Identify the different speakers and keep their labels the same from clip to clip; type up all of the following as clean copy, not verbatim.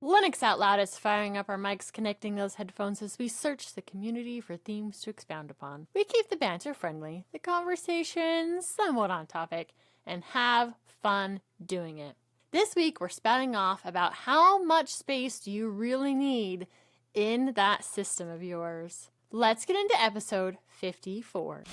Speaker 1: Linux Out Loud is firing up our mics, connecting those headphones as we search the community for themes to expound upon. We keep the banter friendly, the conversation somewhat on topic, and have fun doing it. This week we're spouting off about how much space do you really need in that system of yours. Let's get into episode 54.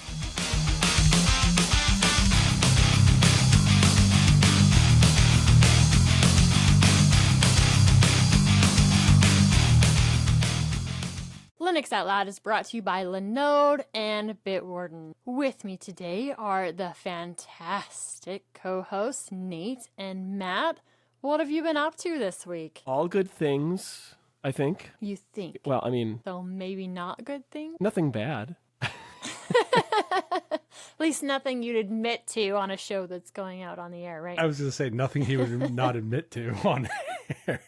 Speaker 1: Linux Out Loud is brought to you by Linode and Bitwarden. With me today are the fantastic co-hosts Nate and Matt. What have you been up to this week?
Speaker 2: All good things, I think.
Speaker 1: You think?
Speaker 2: Well, I mean...
Speaker 1: So maybe not good things?
Speaker 2: Nothing bad.
Speaker 1: At least nothing you'd admit to on a show that's going out on the air, right?
Speaker 3: I was going to say nothing he would not admit to on air.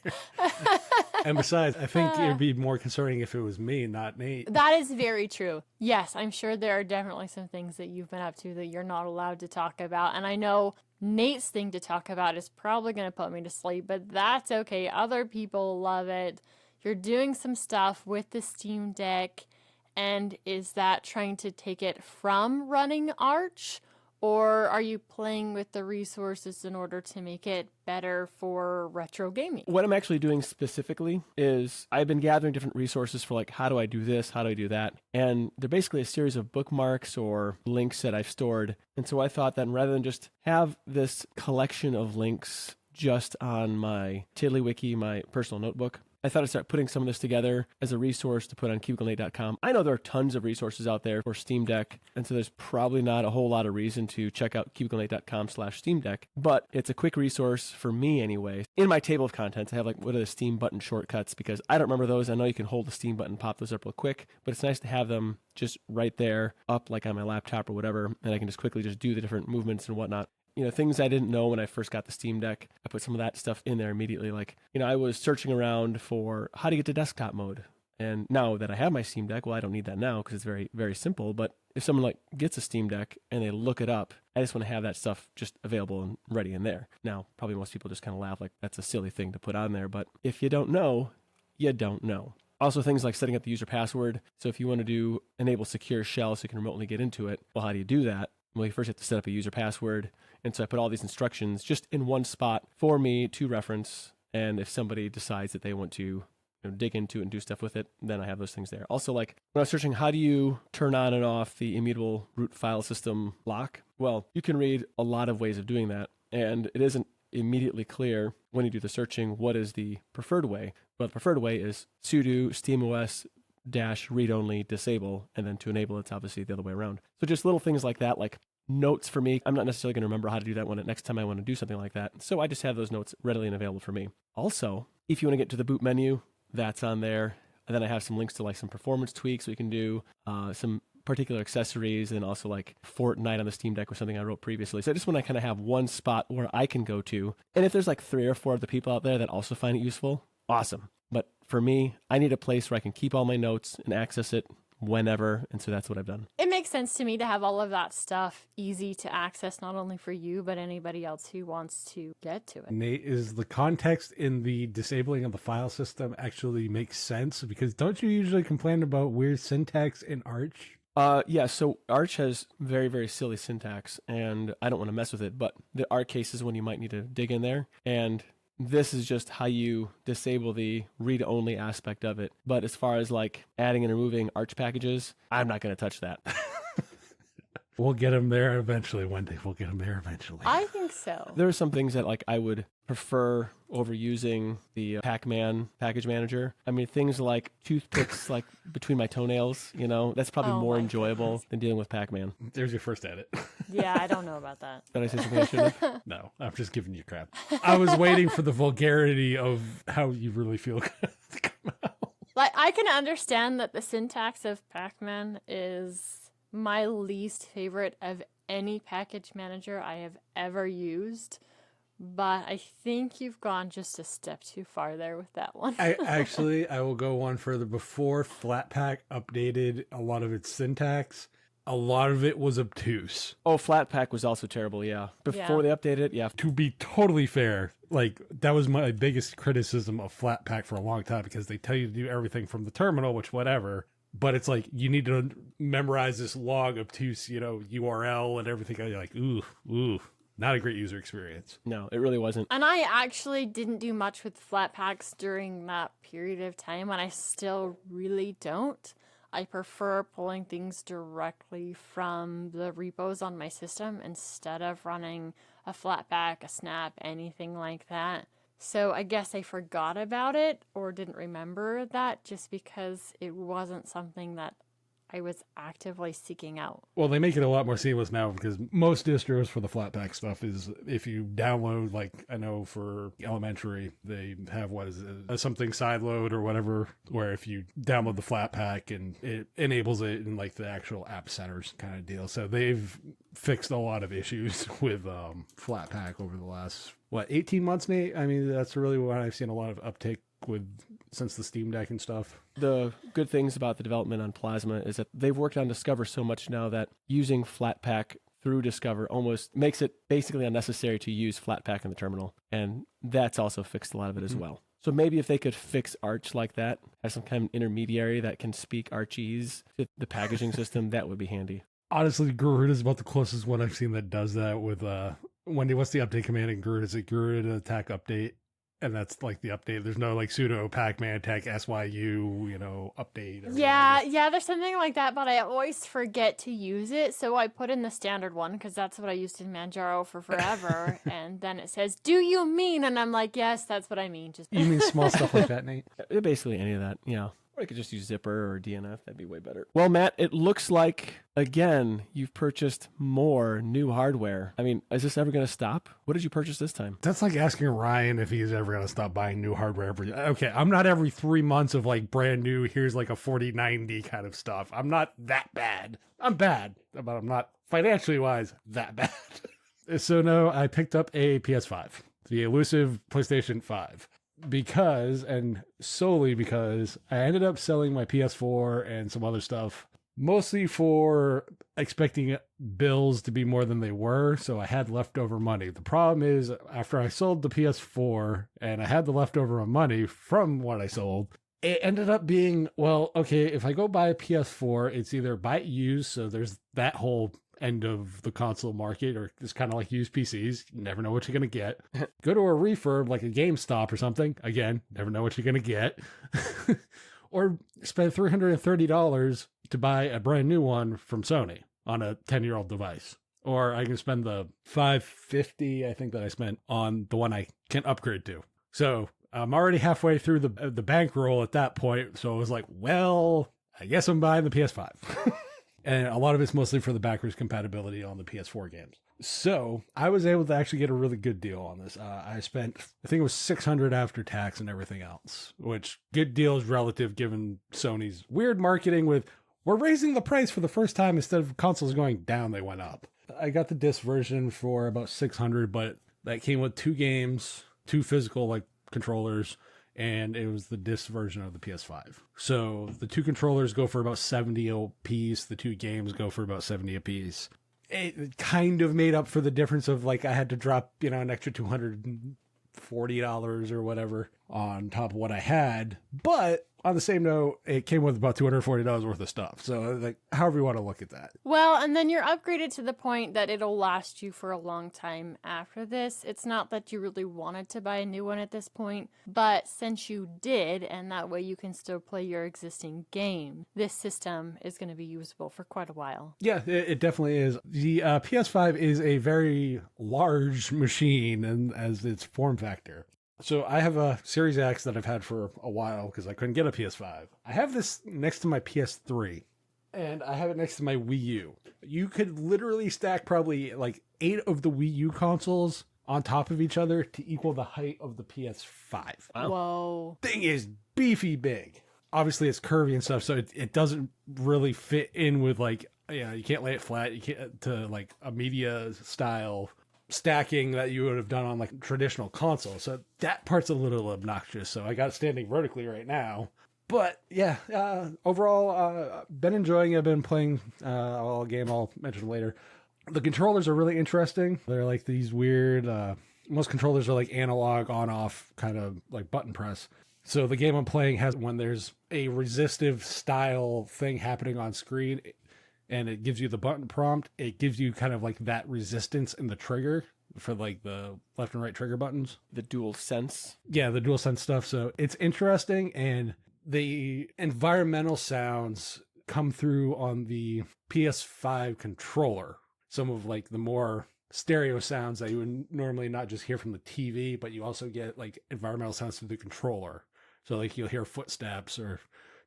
Speaker 3: And besides, I think it would be more concerning if it was me, not Nate.
Speaker 1: That is very true. Yes, I'm sure there are definitely some things that you've been up to that you're not allowed to talk about. And I know Nate's thing to talk about is probably going to put me to sleep, but that's okay. Other people love it. You're doing some stuff with the Steamdeck. And is that trying to take it from running Arch? Or are you playing with the resources in order to make it better for retro gaming?
Speaker 2: What I'm actually doing specifically is I've been gathering different resources for like, how do I do this? How do I do that? And they're basically a series of bookmarks or links that I've stored. And so I thought that rather than just have this collection of links just on my TiddlyWiki, my personal notebook, I thought I'd start putting some of this together as a resource to put on cubiclenate.com. I know there are tons of resources out there for Steamdeck, and so there's probably not a whole lot of reason to check out cubiclenate.com/Steamdeck, but it's a quick resource for me anyway. In my table of contents, I have like, what are the Steam button shortcuts? Because I don't remember those. I know you can hold the Steam button, pop those up real quick, but it's nice to have them just right there, up like on my laptop or whatever, and I can just quickly just do the different movements and whatnot. You know, things I didn't know when I first got the Steam Deck, I put some of that stuff in there immediately. Like, you know, I was searching around for how to get to desktop mode. And now that I have my Steam Deck, well, I don't need that now because it's very, very simple. But if someone like gets a Steam Deck and they look it up, I just want to have that stuff just available and ready in there. Now, probably most people just kind of laugh like that's a silly thing to put on there. But if you don't know, you don't know. Also, things like setting up the user password. So if you want to enable secure shell so you can remotely get into it, well, how do you do that? Well, you first have to set up a user password. And so I put all these instructions just in one spot for me to reference. And if somebody decides that they want to dig into it and do stuff with it, then I have those things there. Also, like when I was searching, how do you turn on and off the immutable root file system lock? Well, you can read a lot of ways of doing that. And it isn't immediately clear when you do the searching what is the preferred way. Well, the preferred way is sudo steamos -read only disable, and then to enable it's obviously the other way around. So just little things like that, like notes for me. I'm not necessarily going to remember how to do that when next time I want to do something like that. So I just have those notes readily and available for me. Also, if you want to get to the boot menu, that's on there. And then I have some links to like some performance tweaks we can do, some particular accessories, and also like Fortnite on the Steam Deck was something I wrote previously. So I just want to kind of have one spot where I can go to. And if there's like 3 or 4 of the people out there that also find it useful, awesome. But for me, I need a place where I can keep all my notes and access it whenever, and so that's what I've done.
Speaker 1: It makes sense to me to have all of that stuff easy to access, not only for you, but anybody else who wants to get to it.
Speaker 3: Nate, is the context in the disabling of the file system actually makes sense? Because don't you usually complain about weird syntax in Arch?
Speaker 2: Yeah, so Arch has very, very silly syntax, and I don't want to mess with it, but there are cases when you might need to dig in there, and this is just how you disable the read-only aspect of it. But as far as like adding and removing Arch packages, I'm not going to touch that.
Speaker 3: We'll get them there eventually, Wendy. We'll get them there eventually.
Speaker 1: I think so.
Speaker 2: There are some things that like I would prefer over using the Pac-Man package manager. I mean, things like toothpicks like between my toenails, you know, that's probably more enjoyable than dealing with Pac-Man.
Speaker 3: There's your first edit.
Speaker 1: Yeah, I don't know about that.
Speaker 2: Did I say something I shouldn't have?
Speaker 3: No, I'm just giving you crap. I was waiting for the vulgarity of how you really feel to come out.
Speaker 1: Like, I can understand that the syntax of Pac-Man is my least favorite of any package manager I have ever used, but I think you've gone just a step too far there with that one.
Speaker 3: I will go one further. Before Flatpak updated a lot of its syntax, a lot of it was obtuse.
Speaker 2: Oh, Flatpak was also terrible, yeah. Before they updated it, yeah.
Speaker 3: To be totally fair, like that was my biggest criticism of Flatpak for a long time, because they tell you to do everything from the terminal, which whatever, but it's like you need to memorize this long obtuse, URL and everything. You're like, ooh, not a great user experience.
Speaker 2: No, it really wasn't.
Speaker 1: And I actually didn't do much with Flatpaks during that period of time, and I still really don't. I prefer pulling things directly from the repos on my system instead of running a Flatpak, a Snap, anything like that. So I guess I forgot about it or didn't remember that just because it wasn't something that I was actively seeking out.
Speaker 3: Well, they make it a lot more seamless now, because most distros for the Flatpak stuff is if you download, like I know for elementary, they have something sideload or whatever, where if you download the Flatpak and it enables it in like the actual app centers kind of deal. So they've fixed a lot of issues with Flatpak over the last, 18 months, Nate? I mean, that's really when I've seen a lot of uptake since the Steamdeck and stuff.
Speaker 2: The good things about the development on Plasma is that they've worked on Discover so much now that using Flatpak through Discover almost makes it basically unnecessary to use Flatpak in the terminal. And that's also fixed a lot of it as well. So maybe if they could fix Arch like that, have some kind of intermediary that can speak Archese to the packaging system, that would be handy.
Speaker 3: Honestly, Garuda is about the closest one I've seen that does that with Wendy. What's the update command in Garuda? Is it Garuda attack update? And that's like the update. There's no like sudo pacman tech SYU, update.
Speaker 1: Yeah, there's something like that, but I always forget to use it. So I put in the standard one because that's what I used in Manjaro for forever. And then it says, "Do you mean?" And I'm like, "Yes, that's what I mean."
Speaker 3: You mean small stuff like that, Nate?
Speaker 2: Basically any of that, yeah. Or I could just use Zipper or DNF. That'd be way better. Well, Matt, it looks like, again, you've purchased more new hardware. I mean, is this ever going to stop? What did you purchase this time?
Speaker 3: That's like asking Ryan if he's ever going to stop buying new hardware. Okay, I'm not every 3 months of like brand new, here's like a 4090 kind of stuff. I'm not that bad. I'm bad, but I'm not financially wise that bad. So no, I picked up a PS5, the elusive PlayStation 5. And solely because I ended up selling my PS4 and some other stuff, mostly for expecting bills to be more than they were, so I had leftover money. The problem is, after I sold the PS4 and I had the leftover money from what I sold, it ended up being, well, okay, if I go buy a PS4, it's either buy it used, so there's that whole end of the console market, or it's kind of like used PCs. You never know what you're going to get. Go to a refurb like a GameStop or something. Again, never know what you're going to get. Or spend $330 to buy a brand new one from Sony on a 10-year-old device. Or I can spend the $550, I think, that I spent on the one I can upgrade to. So I'm already halfway through the bankroll at that point. So I was like, well, I guess I'm buying the PS5. And a lot of it's mostly for the backwards compatibility on the PS4 games. So I was able to actually get a really good deal on this. I spent, I think it was $600 after tax and everything else, which good deal is relative given Sony's weird marketing with, we're raising the price for the first time. Instead of consoles going down, they went up. I got the disc version for about $600, but that came with 2 games, 2 physical like controllers, and it was the disc version of the PS5. So the 2 controllers go for about $70 a piece. The 2 games go for about $70 a piece. It kind of made up for the difference of like I had to drop, an extra $240 or whatever on top of what I had. But on the same note, it came with about $240 worth of stuff. So like, however you want to look at that.
Speaker 1: Well, and then you're upgraded to the point that it'll last you for a long time after this. It's not that you really wanted to buy a new one at this point, but since you did, and that way you can still play your existing game, this system is going to be usable for quite a while.
Speaker 3: Yeah, it definitely is. The PS5 is a very large machine and as its form factor. So I have a Series X that I've had for a while because I couldn't get a PS5. I have this next to my PS3, and I have it next to my Wii U. You could literally stack probably like 8 of the Wii U consoles on top of each other to equal the height of the PS5.
Speaker 2: Wow.
Speaker 1: Whoa.
Speaker 3: Thing is beefy big. Obviously, it's curvy and stuff, so it doesn't really fit in with like, you can't lay it flat. You can't to like a media style stacking that you would have done on like traditional console. So that part's a little obnoxious. So I got it standing vertically right now. But yeah, overall, been enjoying it. I've been playing a game I'll mention later. The controllers are really interesting. They're like these weird, most controllers are like analog on off kind of like button press. So the game I'm playing has when there's a resistive style thing happening on screen and it gives you the button prompt, it gives you kind of like that resistance in the trigger for like the left and right trigger buttons.
Speaker 2: The dual sense.
Speaker 3: Yeah, the dual sense stuff. So it's interesting, and the environmental sounds come through on the PS5 controller. Some of like the more stereo sounds that you would normally not just hear from the TV, but you also get like environmental sounds through the controller. So like you'll hear footsteps or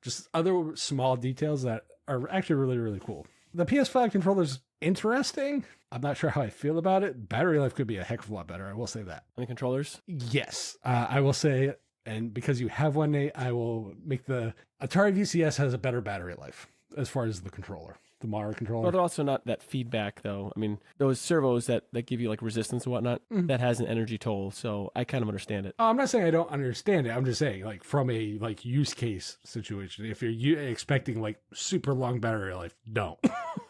Speaker 3: just other small details that are actually really, really cool. The PS5 controller's interesting. I'm not sure how I feel about it. Battery life could be a heck of a lot better. I will say that.
Speaker 2: And the controllers?
Speaker 3: Yes, I will say, and because you have one, Nate, I will make the Atari VCS has a better battery life as far as the controller. The Mara controller.
Speaker 2: Well, they're also not that feedback, though. I mean, those servos that give you like resistance and whatnot, that has an energy toll. So I kind of understand it.
Speaker 3: I'm not saying I don't understand it. I'm just saying, like, from a like use case situation, if you're expecting like super long battery life, don't.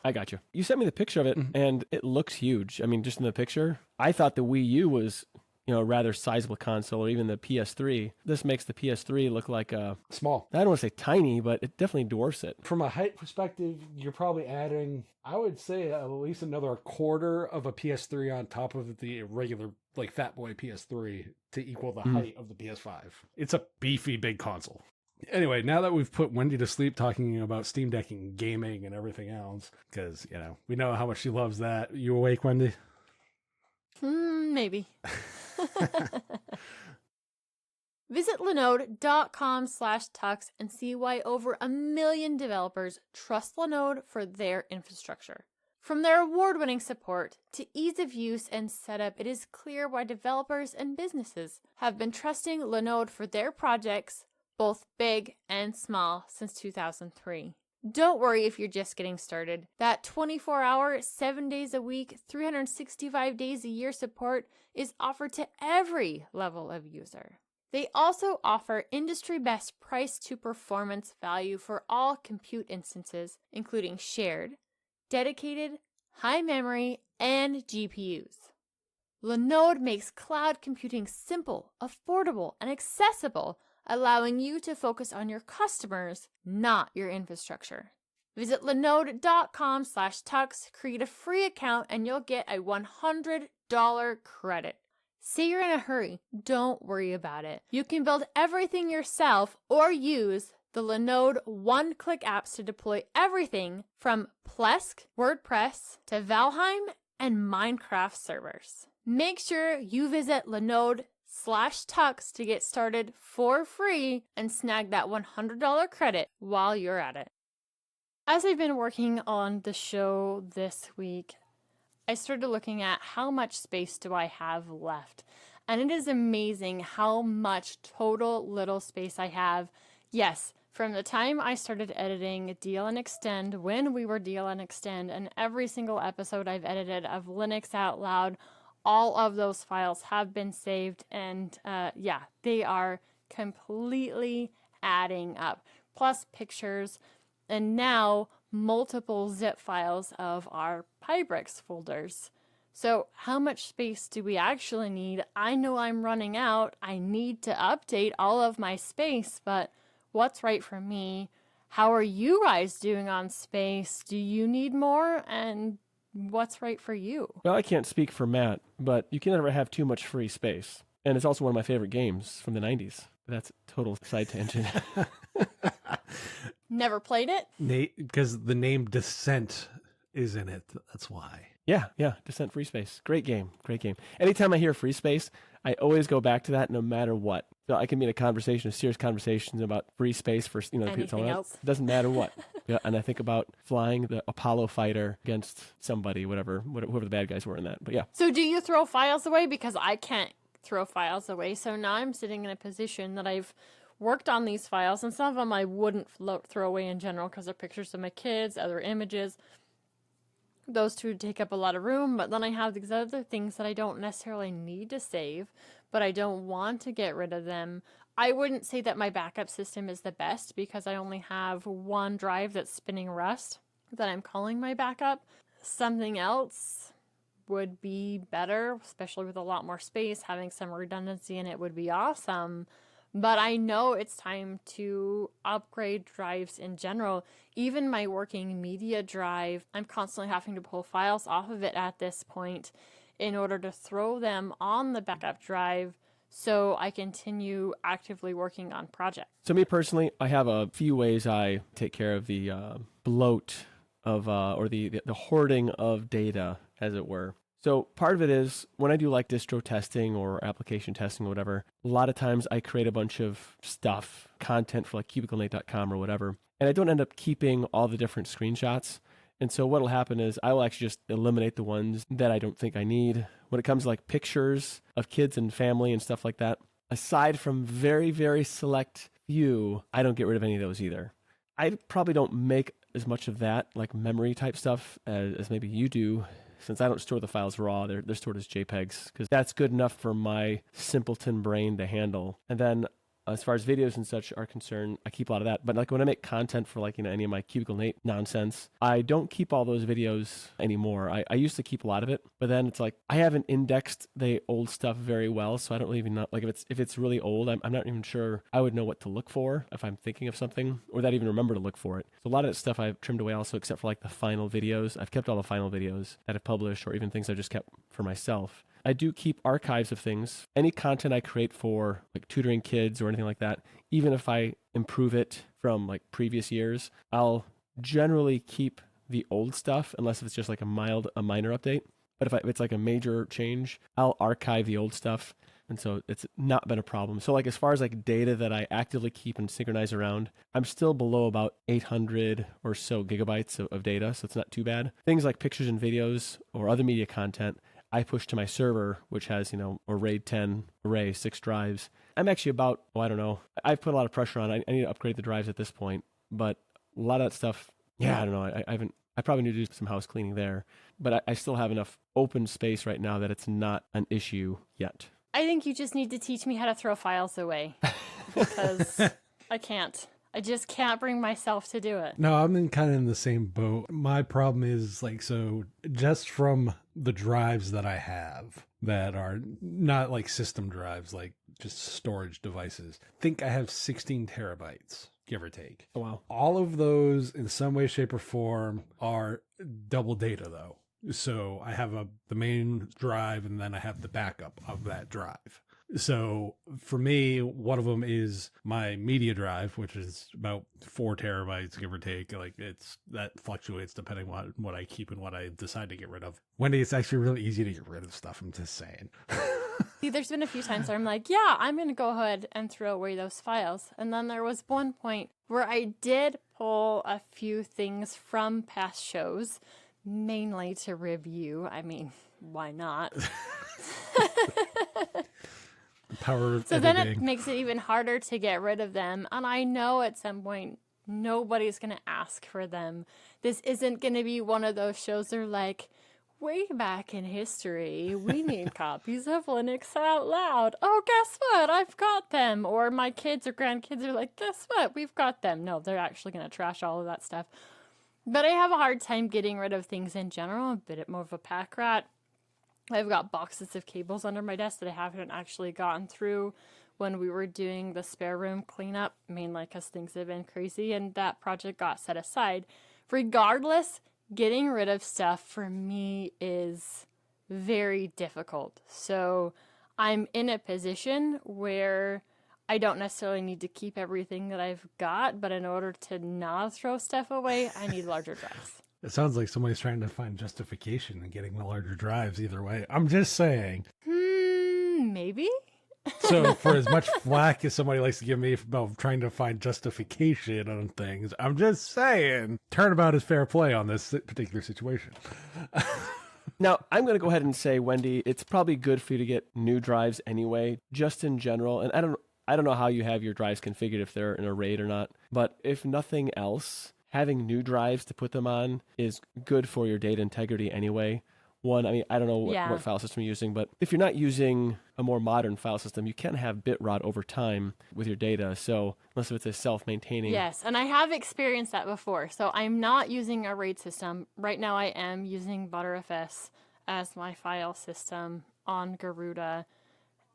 Speaker 2: I got you. You sent me the picture of it, and it looks huge. I mean, just in the picture, I thought the Wii U was, a rather sizable console, or even the PS3. This makes the PS3 look like
Speaker 3: Small.
Speaker 2: I don't want to say tiny, but it definitely dwarfs it.
Speaker 3: From a height perspective, you're probably adding, I would say, at least another quarter of a PS3 on top of the regular, like, Fat Boy PS3 to equal the height of the PS5. It's a beefy big console. Anyway, now that we've put Wendy to sleep talking about Steam Deck and gaming and everything else, because, we know how much she loves that. You awake, Wendy?
Speaker 1: Maybe. Visit linode.com/tux and see why over 1 million developers trust Linode for their infrastructure. From their award-winning support to ease of use and setup, it is clear why developers and businesses have been trusting Linode for their projects, both big and small, since 2003. Don't worry if you're just getting started. That 24-hour, 7 days a week, 365 days a year support is offered to every level of user. They also offer industry-best price to performance value for all compute instances, including shared, dedicated, high memory, and GPUs. Linode makes cloud computing simple, affordable, and accessible, allowing you to focus on your customers, not your infrastructure. Visit linode.com/tux, create a free account, and you'll get a $100 credit. Say you're in a hurry, don't worry about it. You can build everything yourself or use the Linode one-click apps to deploy everything from Plesk, WordPress, to Valheim, and Minecraft servers. Make sure you visit Linode/tux to get started for free and snag that $100 credit while you're at it. As I've been working on the show this week, I started looking at how much space do I have left. And it is amazing how much total little space I have. Yes, from the time I started editing Deal and Extend, when we were Deal and Extend, and every single episode I've edited of Linux Out Loud, all of those files have been saved, and they are completely adding up. Plus pictures, and now multiple zip files of our Pybricks folders. So how much space do we actually need? I know I'm running out. I need to update all of my space, but what's right for me? How are you guys doing on space? Do you need more? And what's right for you?
Speaker 2: Well, I can't speak for Matt, but you can never have too much free space. And it's also one of my favorite games from the 90s. That's a total side tangent.
Speaker 1: Never played it?
Speaker 3: Nate, because the name Descent is in it. That's why.
Speaker 2: Yeah, Descent Free Space. Great game. Anytime I hear free space, I always go back to that no matter what. So I can be in a serious conversation about free space for,
Speaker 1: anything else.
Speaker 2: It doesn't matter what. Yeah, and I think about flying the Apollo fighter against somebody, whoever the bad guys were in that. But yeah.
Speaker 1: So do you throw files away? Because I can't throw files away. So now I'm sitting in a position that I've worked on these files, and some of them I wouldn't throw away in general because they're pictures of my kids, other images. Those two take up a lot of room, but then I have these other things that I don't necessarily need to save, but I don't want to get rid of them. I wouldn't say that my backup system is the best because I only have one drive that's spinning Rust that I'm calling my backup. Something else would be better, especially with a lot more space. Having some redundancy in it would be awesome. But I know it's time to upgrade drives in general. Even my working media drive, I'm constantly having to pull files off of it at this point in order to throw them on the backup drive so I continue actively working on projects.
Speaker 2: So me personally, I have a few ways I take care of the bloat of, or the hoarding of data, as it were. So part of it is when I do like distro testing or application testing or whatever, a lot of times I create a bunch of stuff, content for like cubiclenate.com or whatever, and I don't end up keeping all the different screenshots. And so what'll happen is I will actually just eliminate the ones that I don't think I need. When it comes to like pictures of kids and family and stuff like that, aside from very, very select few, I don't get rid of any of those either. I probably don't make as much of that, like memory type stuff, as maybe you do. Since I don't store the files raw, they're stored as JPEGs, because that's good enough for my simpleton brain to handle. And then as far as videos and such are concerned, I keep a lot of that. But like when I make content for like, any of my Cubicle Nate nonsense, I don't keep all those videos anymore. I used to keep a lot of it, but then it's like I haven't indexed the old stuff very well, so I don't really even know. Like if it's really old, I'm not even sure I would know what to look for if I'm thinking of something, or that even remember to look for it. So a lot of that stuff I've trimmed away also, except for like the final videos. I've kept all the final videos that I've published, or even things I just kept for myself. I do keep archives of things. Any content I create for like tutoring kids or anything like that, even if I improve it from like previous years, I'll generally keep the old stuff unless it's just like a minor update. But if it's like a major change, I'll archive the old stuff. And so it's not been a problem. So like as far as like data that I actively keep and synchronize around, I'm still below about 800 or so gigabytes of data. So it's not too bad. Things like pictures and videos or other media content, I push to my server, which has, a RAID 10 array, 6 drives. I'm actually about, I don't know. I've put a lot of pressure on. I need to upgrade the drives at this point. But a lot of that stuff, I don't know. I probably need to do some house cleaning there. But I still have enough open space right now that it's not an issue yet.
Speaker 1: I think you just need to teach me how to throw files away because I can't. I just can't bring myself to do it.
Speaker 3: No, I'm in the same boat. My problem is so just from the drives that I have that are not like system drives, like just storage devices, I think I have 16 terabytes, give or take.
Speaker 2: Oh, wow.
Speaker 3: All of those in some way, shape, or form are double data though. So I have the main drive and then I have the backup of that drive. So for me, one of them is my media drive, which is about 4 terabytes, give or take. Like that fluctuates depending on what I keep and what I decide to get rid of. Wendy, it's actually really easy to get rid of stuff. I'm just saying.
Speaker 1: See, there's been a few times where I'm like, yeah, I'm going to go ahead and throw away those files. And then there was one point where I did pull a few things from past shows, mainly to review. I mean, why not?
Speaker 3: Power of
Speaker 1: so
Speaker 3: editing.
Speaker 1: then it makes it even harder to get rid of them. And I know at some point nobody's going to ask for them. This isn't going to be one of those shows that are like, way back in history, we need copies of Linux Out Loud. Oh, guess what? I've got them. Or my kids or grandkids are like, guess what? We've got them. No, they're actually going to trash all of that stuff. But I have a hard time getting rid of things in general. I'm a bit more of a pack rat. I've got boxes of cables under my desk that I haven't actually gotten through when we were doing the spare room cleanup, mainly because things have been crazy, and that project got set aside. Regardless, getting rid of stuff for me is very difficult. So I'm in a position where I don't necessarily need to keep everything that I've got, but in order to not throw stuff away, I need larger drives.
Speaker 3: It sounds like somebody's trying to find justification in getting the larger drives either way. I'm just saying.
Speaker 1: Maybe?
Speaker 3: So for as much flack as somebody likes to give me about trying to find justification on things, I'm just saying, turnabout is fair play on this particular situation.
Speaker 2: Now, I'm going to go ahead and say, Wendy, it's probably good for you to get new drives anyway, just in general. And I don't know how you have your drives configured, if they're in a RAID or not, but if nothing else, having new drives to put them on is good for your data integrity anyway. one. I mean, I don't know
Speaker 1: Yeah.
Speaker 2: what file system you're using, but if you're not using a more modern file system, you can have bit rot over time with your data. So unless it's a self-maintaining.
Speaker 1: Yes, and I have experienced that before. So I'm not using a RAID system. Right now I am using ButterFS as my file system on Garuda.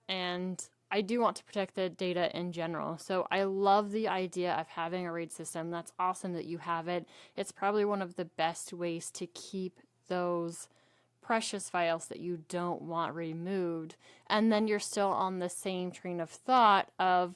Speaker 1: And I do want to protect the data in general. So I love the idea of having a RAID system. That's awesome that you have it. It's probably one of the best ways to keep those precious files that you don't want removed. And then you're still on the same train of thought of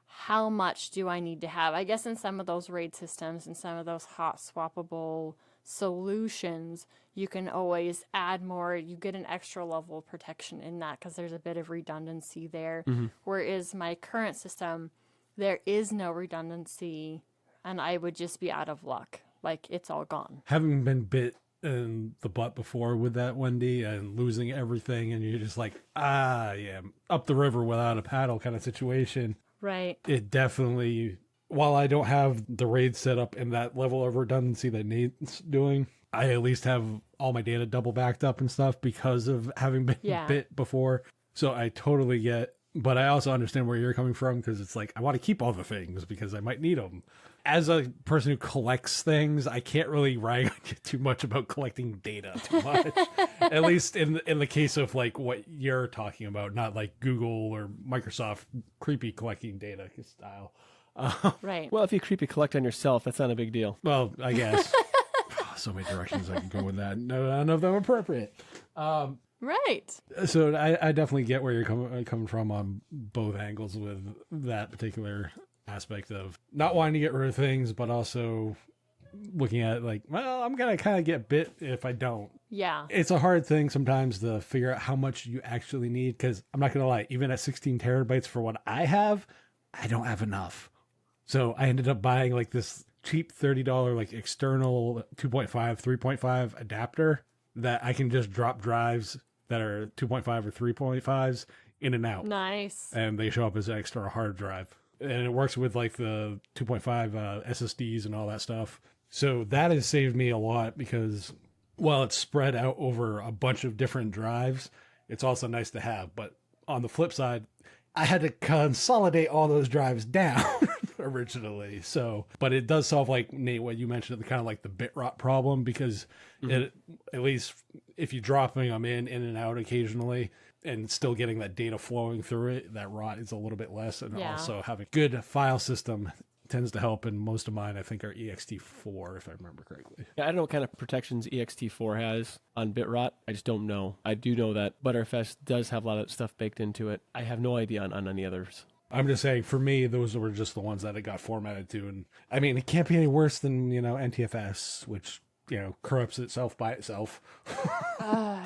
Speaker 1: how much do I need to have? I guess in some of those RAID systems and some of those hot swappable solutions, you can always add more. You get an extra level of protection in that because there's a bit of redundancy there. Whereas my current system, there is no redundancy and I would just be out of luck. Like it's all gone.
Speaker 3: Having been bit in the butt before with that, Wendy, and losing everything, and you're just like, yeah, up the river without a paddle kind of situation.
Speaker 1: Right.
Speaker 3: It definitely, while I don't have the RAID set up in that level of redundancy that Nate's doing, I at least have all my data double backed up and stuff because of having been bit before. So I totally get, but I also understand where you're coming from because it's like, I want to keep all the things because I might need them. As a person who collects things, I can't really rag on you too much about collecting data too much. At least in the case of like what you're talking about, not like Google or Microsoft creepy collecting data style.
Speaker 1: Right.
Speaker 2: Well, if you creepy collect on yourself, that's not a big deal.
Speaker 3: Well, I guess. So many directions I can go with that. No, none of them appropriate.
Speaker 1: Right.
Speaker 3: So I definitely get where you're coming from on both angles with that particular aspect of not wanting to get rid of things, but also looking at it like, well, I'm going to kind of get bit if I don't.
Speaker 1: Yeah.
Speaker 3: It's a hard thing sometimes to figure out how much you actually need because I'm not going to lie, even at 16 terabytes for what I have, I don't have enough. So I ended up buying like this cheap $30 like external 2.5, 3.5 adapter that I can just drop drives that are 2.5 or 3.5s in and out.
Speaker 1: Nice.
Speaker 3: And they show up as an extra hard drive. And it works with like the 2.5 SSDs and all that stuff. So that has saved me a lot because while it's spread out over a bunch of different drives, it's also nice to have. But on the flip side, I had to consolidate all those drives down originally. So, but it does solve, like Nate, what you mentioned, the kind of like the bit rot problem because it, at least if you're dropping them in and out occasionally, and still getting that data flowing through it, that rot is a little bit less. And also having a good file system tends to help. And most of mine, I think, are ext4, if I remember correctly.
Speaker 2: Yeah, I don't know what kind of protections ext4 has on bit rot. I just don't know. I do know that ButterFS does have a lot of stuff baked into it. I have no idea on any others.
Speaker 3: I'm just saying, for me, those were just the ones that it got formatted to. And I mean, it can't be any worse than, NTFS, which, corrupts itself by itself.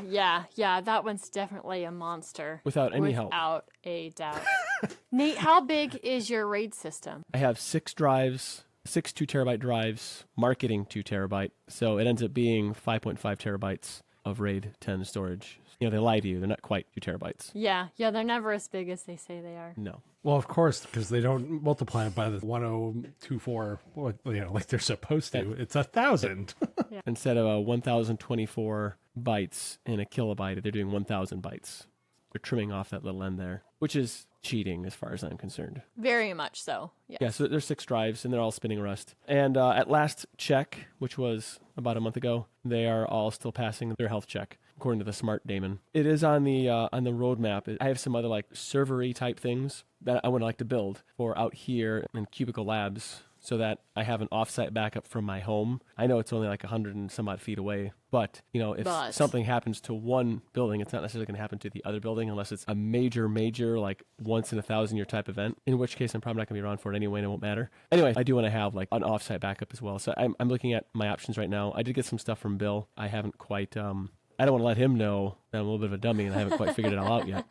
Speaker 1: Yeah, that one's definitely a monster.
Speaker 2: Without any help.
Speaker 1: Without a doubt. Nate, how big is your RAID system?
Speaker 2: I have 6 drives, 6 2-terabyte drives, marketing 2 terabyte. So it ends up being 5.5 terabytes of RAID 10 storage. They lie to you. They're not quite 2 terabytes.
Speaker 1: Yeah, they're never as big as they say they are.
Speaker 2: No.
Speaker 3: Well, of course, because they don't multiply it by the 1024, like they're supposed to. It's 1,000.
Speaker 2: Instead of 1,024 bytes in a kilobyte, they're doing 1,000 bytes. They're trimming off that little end there, which is cheating as far as I'm concerned.
Speaker 1: Very much so. Yes.
Speaker 2: Yeah, so there's 6 drives, and they're all spinning Rust. And at last check, which was about a month ago, they are all still passing their health check, according to the smart daemon. It is on the roadmap. I have some other like server-y type things that I would like to build for out here in Cubicle Labs so that I have an offsite backup from my home. I know it's only like 100 and some odd feet away, but if something happens to one building, it's not necessarily going to happen to the other building unless it's a major, like once in 1,000-year type event, in which case I'm probably not going to be around for it anyway and it won't matter. Anyway, I do want to have like an offsite backup as well. So I'm looking at my options right now. I did get some stuff from Bill. I haven't quite, I don't want to let him know that I'm a little bit of a dummy and I haven't quite figured it all out yet.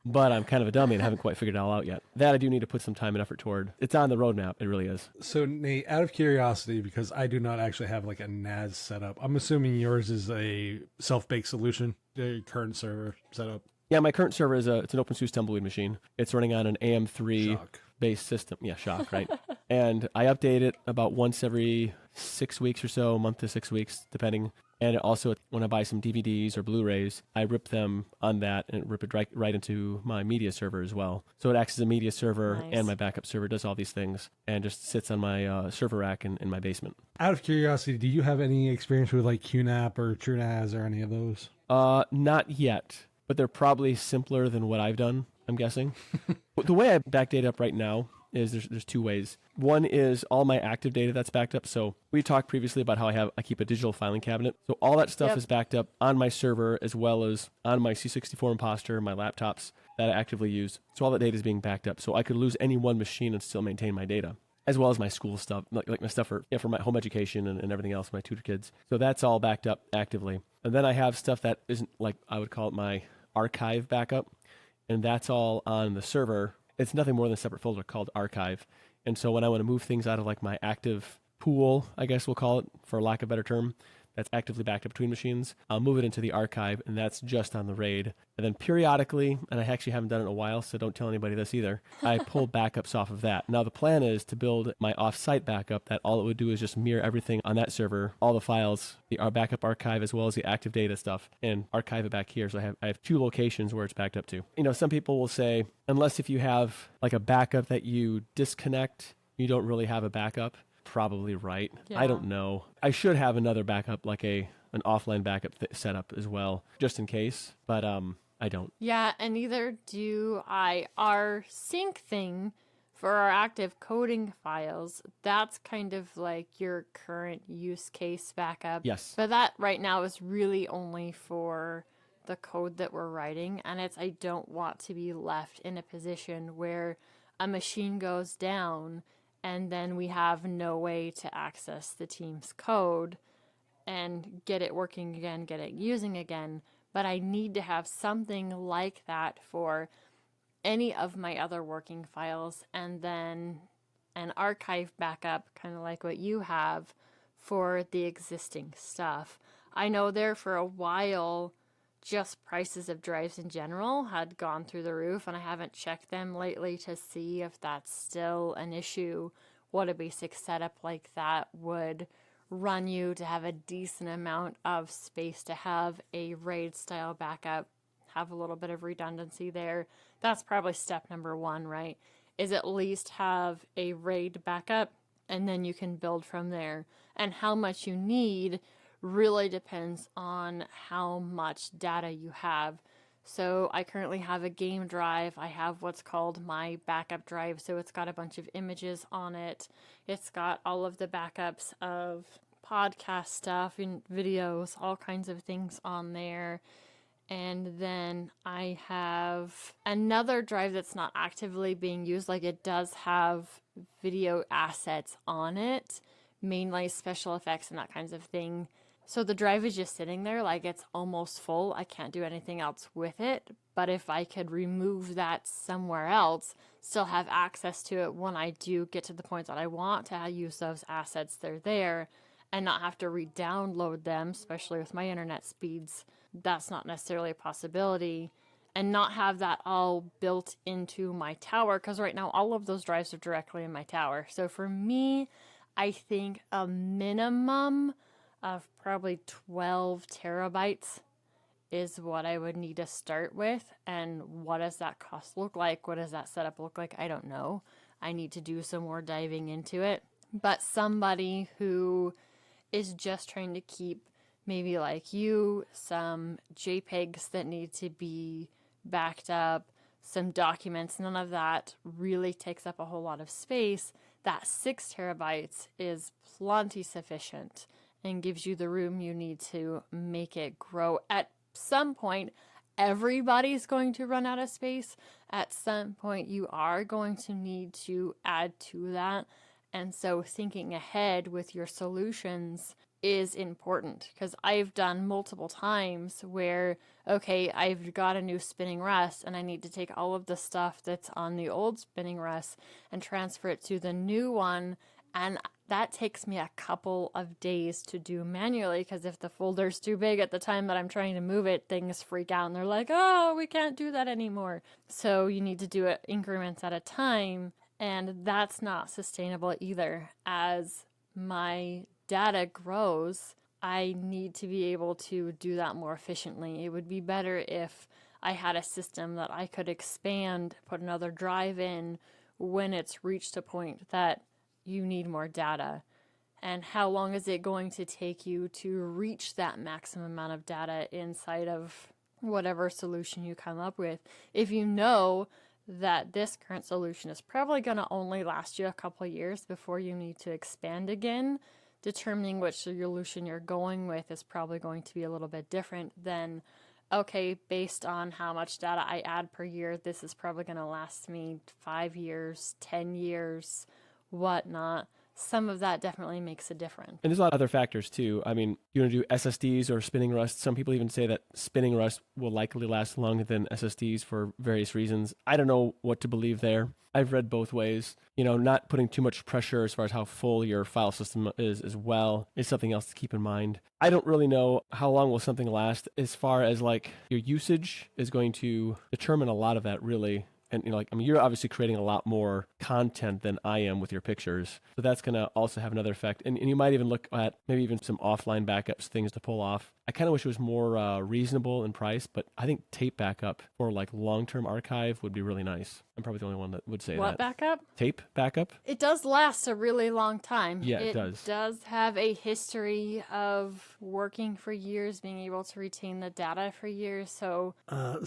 Speaker 2: But I'm kind of a dummy and I haven't quite figured it all out yet. That I do need to put some time and effort toward. It's on the roadmap. It really is.
Speaker 3: So, Nate, out of curiosity, because I do not actually have like a NAS setup, I'm assuming yours is a self-baked solution, the current server setup.
Speaker 2: Yeah, my current server is it's an OpenSUSE tumbleweed machine. It's running on an AM3 based system. Yeah, shock, right? And I update it about once every 6 weeks or so, a month to 6 weeks, depending. And also, when I buy some DVDs or Blu-rays, I rip them on that and rip it right into my media server as well. So it acts as a media server
Speaker 1: Nice.
Speaker 2: and my backup server, does all these things, and just sits on my server rack in my basement.
Speaker 3: Out of curiosity, do you have any experience with like QNAP or TrueNAS or any of those?
Speaker 2: Not yet, but they're probably simpler than what I've done, I'm guessing. The way I back data up right now is there's two ways. One is all my active data that's backed up. So we talked previously about how I keep a digital filing cabinet. So all that stuff is backed up on my server as well as on my C64 Imposter, my laptops that I actively use. So all that data is being backed up. So I could lose any one machine and still maintain my data, as well as my school stuff, like my stuff for my home education and everything else, my tutor kids. So that's all backed up actively. And then I have stuff that isn't, like, I would call it my archive backup, and that's all on the server. It's nothing more than a separate folder called archive. And so when I want to move things out of like my active pool, I guess we'll call it, for lack of a better term, that's actively backed up between machines, I'll move it into the archive, and that's just on the RAID. And then periodically, and I actually haven't done it in a while, so don't tell anybody this either, I pull backups off of that. Now the plan is to build my off-site backup that all it would do is just mirror everything on that server, all the files, our backup archive as well as the active data stuff, and archive it back here. So I have two locations where it's backed up to. You know, some people will say, unless if you have like a backup that you disconnect, you don't really have a backup. Probably right.
Speaker 1: Yeah.
Speaker 2: I don't know. I should have another backup, like an offline backup set up as well, just in case. But I don't.
Speaker 1: Yeah, and neither do I. Our sync thing for our active coding files, that's kind of like your current use case backup.
Speaker 2: Yes.
Speaker 1: But that right now is really only for the code that we're writing, and I don't want to be left in a position where a machine goes down and then we have no way to access the team's code and get it working again, get it using again. But I need to have something like that for any of my other working files, and then an archive backup, kind of like what you have, for the existing stuff. I know there for a while, just prices of drives in general had gone through the roof, and I haven't checked them lately to see if that's still an issue, what a basic setup like that would run you to have a decent amount of space to have a RAID style backup, have a little bit of redundancy there. That's probably step number one, right? Is at least have a RAID backup, and then you can build from there. And how much you need really depends on how much data you have. So I currently have a game drive. I have what's called my backup drive. So it's got a bunch of images on it. It's got all of the backups of podcast stuff and videos, all kinds of things on there. And then I have another drive that's not actively being used. Like, it does have video assets on it, mainly special effects and that kinds of thing. So the drive is just sitting there, like it's almost full. I can't do anything else with it. But if I could remove that somewhere else, still have access to it when I do get to the point that I want to use those assets, they're there, and not have to re-download them, especially with my internet speeds. That's not necessarily a possibility. And not have that all built into my tower, because right now all of those drives are directly in my tower. So for me, I think a minimum of probably 12 terabytes is what I would need to start with. And what does that cost look like? What does that setup look like? I don't know. I need to do some more diving into it. But somebody who is just trying to keep, maybe like you, some JPEGs that need to be backed up, some documents, none of that really takes up a whole lot of space, that 6 terabytes is plenty sufficient and gives you the room you need to make it grow. At some point, everybody's going to run out of space. At some point, you are going to need to add to that. And so thinking ahead with your solutions is important, because I've done multiple times where, okay, I've got a new spinning rest and I need to take all of the stuff that's on the old spinning rest and transfer it to the new one. And that takes me a couple of days to do manually, because if the folder's too big at the time that I'm trying to move it, things freak out and they're like, oh, we can't do that anymore. So you need to do it increments at a time, and that's not sustainable either. As my data grows, I need to be able to do that more efficiently. It would be better if I had a system that I could expand, put another drive in when it's reached a point that you need more data. And how long is it going to take you to reach that maximum amount of data inside of whatever solution you come up with? If you know that this current solution is probably going to only last you a couple of years before you need to expand again, determining which solution you're going with is probably going to be a little bit different than, okay, based on how much data I add per year, this is probably going to last me 5 years, 10 years, whatnot. Some of that definitely makes a difference.
Speaker 2: And there's a lot of other factors too. I mean, you want to do SSDs or spinning rust. Some people even say that spinning rust will likely last longer than SSDs for various reasons. I don't know what to believe there. I've read both ways. Not putting too much pressure as far as how full your file system is as well is something else to keep in mind. I don't really know how long will something last as far as like your usage is going to determine a lot of that really. And you're obviously creating a lot more content than I am with your pictures. So that's going to also have another effect. And you might even look at maybe even some offline backups, things to pull off. I kind of wish it was more reasonable in price, but I think tape backup for like long-term archive would be really nice. I'm probably the only one that would say
Speaker 1: What
Speaker 2: that.
Speaker 1: backup?
Speaker 2: Tape backup?
Speaker 1: It does last a really long time.
Speaker 2: Yeah, it does.
Speaker 1: It does have a history of working for years, being able to retain the data for years. So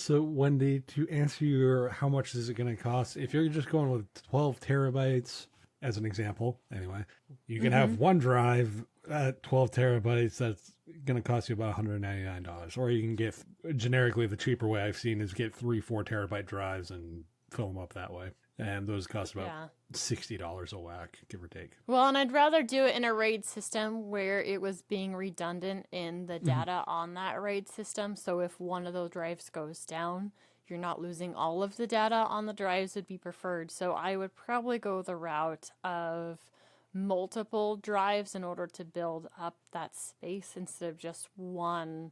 Speaker 3: Wendy, to answer your how much is it going to cost, if you're just going with 12 terabytes, as an example, anyway, you can have one drive at 12 terabytes that's going to cost you about $199. Or you can get, generically, the cheaper way I've seen is get 3-4 terabyte drives and fill them up that way. And those cost about $60 a whack, give or take.
Speaker 1: Well, and I'd rather do it in a RAID system where it was being redundant in the data on that RAID system. So if one of those drives goes down, you're not losing all of the data on the drives would be preferred. So I would probably go the route of multiple drives in order to build up that space instead of just one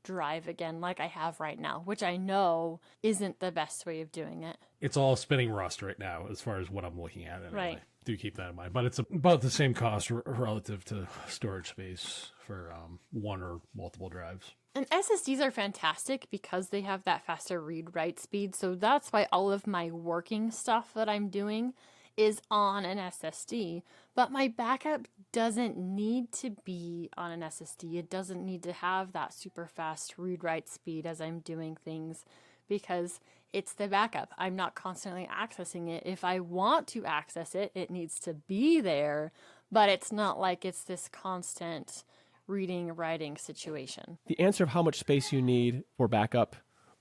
Speaker 1: drive again like I have right now, which I know isn't the best way of doing it.
Speaker 3: It's all spinning rust right now as far as what I'm looking at anyway.
Speaker 1: Right.
Speaker 3: Do keep that in mind. But it's about the same cost relative to storage space for one or multiple drives.
Speaker 1: And SSDs are fantastic because they have that faster read-write speed. So that's why all of my working stuff that I'm doing is on an SSD. But my backup doesn't need to be on an SSD. It doesn't need to have that super fast read-write speed as I'm doing things because it's the backup. I'm not constantly accessing it. If I want to access it, it needs to be there. But it's not like it's this constant reading, writing situation.
Speaker 2: The answer of how much space you need for backup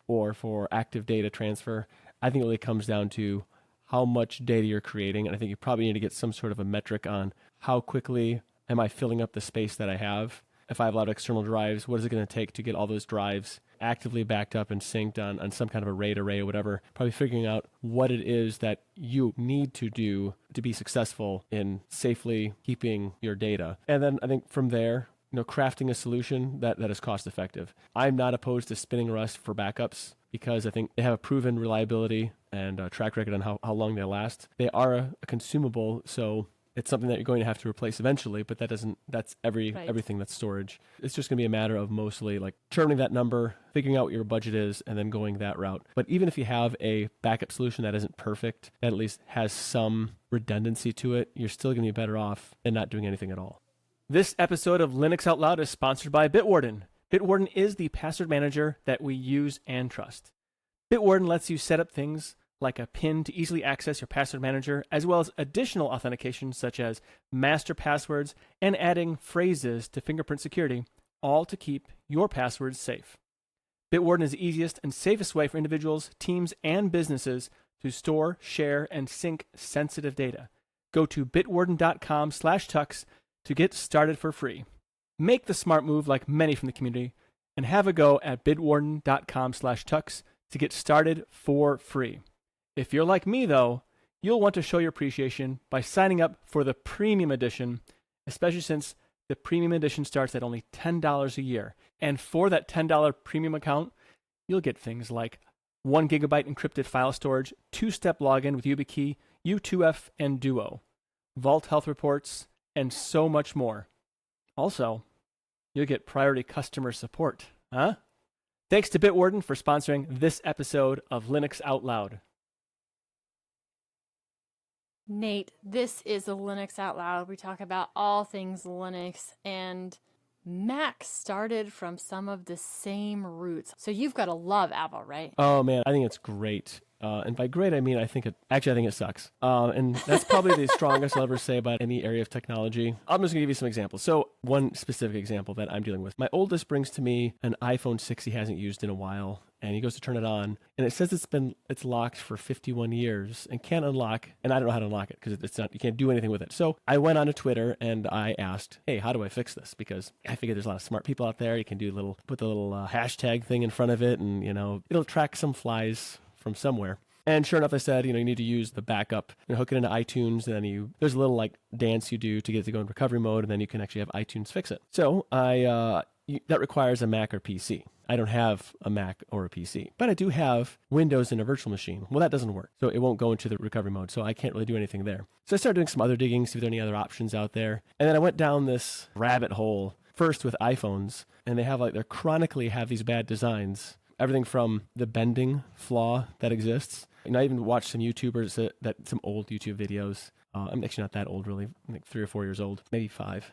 Speaker 2: or for active data transfer, I think it really comes down to how much data you're creating. And I think you probably need to get some sort of a metric on how quickly am I filling up the space that I have. If I have a lot of external drives, what is it going to take to get all those drives actively backed up and synced on some kind of a RAID array or whatever? Probably figuring out what it is that you need to do to be successful in safely keeping your data. And then I think from there, crafting a solution that is cost effective. I'm not opposed to spinning rust for backups because I think they have a proven reliability and a track record on how long they last. They are a consumable, so it's something that you're going to have to replace eventually, but that's everything that's storage. It's just going to be a matter of mostly like determining that number, figuring out what your budget is, and then going that route. But even if you have a backup solution that isn't perfect, that at least has some redundancy to it, you're still going to be better off than not doing anything at all. This episode of Linux Out Loud is sponsored by Bitwarden. Bitwarden is the password manager that we use and trust. Bitwarden lets you set up things like a PIN to easily access your password manager, as well as additional authentication such as master passwords and adding phrases to fingerprint security, all to keep your passwords safe. Bitwarden is the easiest and safest way for individuals, teams, and businesses to store, share, and sync sensitive data. Go to bitwarden.com/tux to get started for free. Make the smart move like many from the community and have a go at bitwarden.com/tux to get started for free. If you're like me though, you'll want to show your appreciation by signing up for the premium edition, especially since the premium edition starts at only $10 a year. And for that $10 premium account, you'll get things like 1 gigabyte encrypted file storage, 2-step login with YubiKey, U2F, and Duo, Vault Health Reports, and so much more. Also, you'll get priority customer support. Huh? Thanks to Bitwarden for sponsoring this episode of Linux Out Loud.
Speaker 1: Nate, this is a Linux Out Loud. We talk about all things Linux, and Mac started from some of the same roots. So you've got to love Apple, right?
Speaker 2: Oh man, I think it's great. And by great, I mean, I think it sucks. And that's probably the strongest I'll ever say about any area of technology. I'm just gonna give you some examples. So one specific example that I'm dealing with. My oldest brings to me an iPhone 6 he hasn't used in a while, and he goes to turn it on, and it says it's locked for 51 years and can't unlock, and I don't know how to unlock it because you can't do anything with it. So I went onto Twitter and I asked, hey, how do I fix this? Because I figure there's a lot of smart people out there. You can put the little hashtag thing in front of it, and it'll track some flies from somewhere. And sure enough, they said, you need to use the backup and hook it into iTunes. And then there's a little like dance you do to get it to go in recovery mode. And then you can actually have iTunes fix it. So that requires a Mac or PC. I don't have a Mac or a PC, but I do have Windows in a virtual machine. Well, that doesn't work. So it won't go into the recovery mode. So I can't really do anything there. So I started doing some other digging, see if there are any other options out there. And then I went down this rabbit hole first with iPhones, and they chronically have these bad designs. Everything from the bending flaw that exists. I even watched some YouTubers some old YouTube videos. I'm actually not that old, really. I'm like 3 or 4 years old, maybe 5.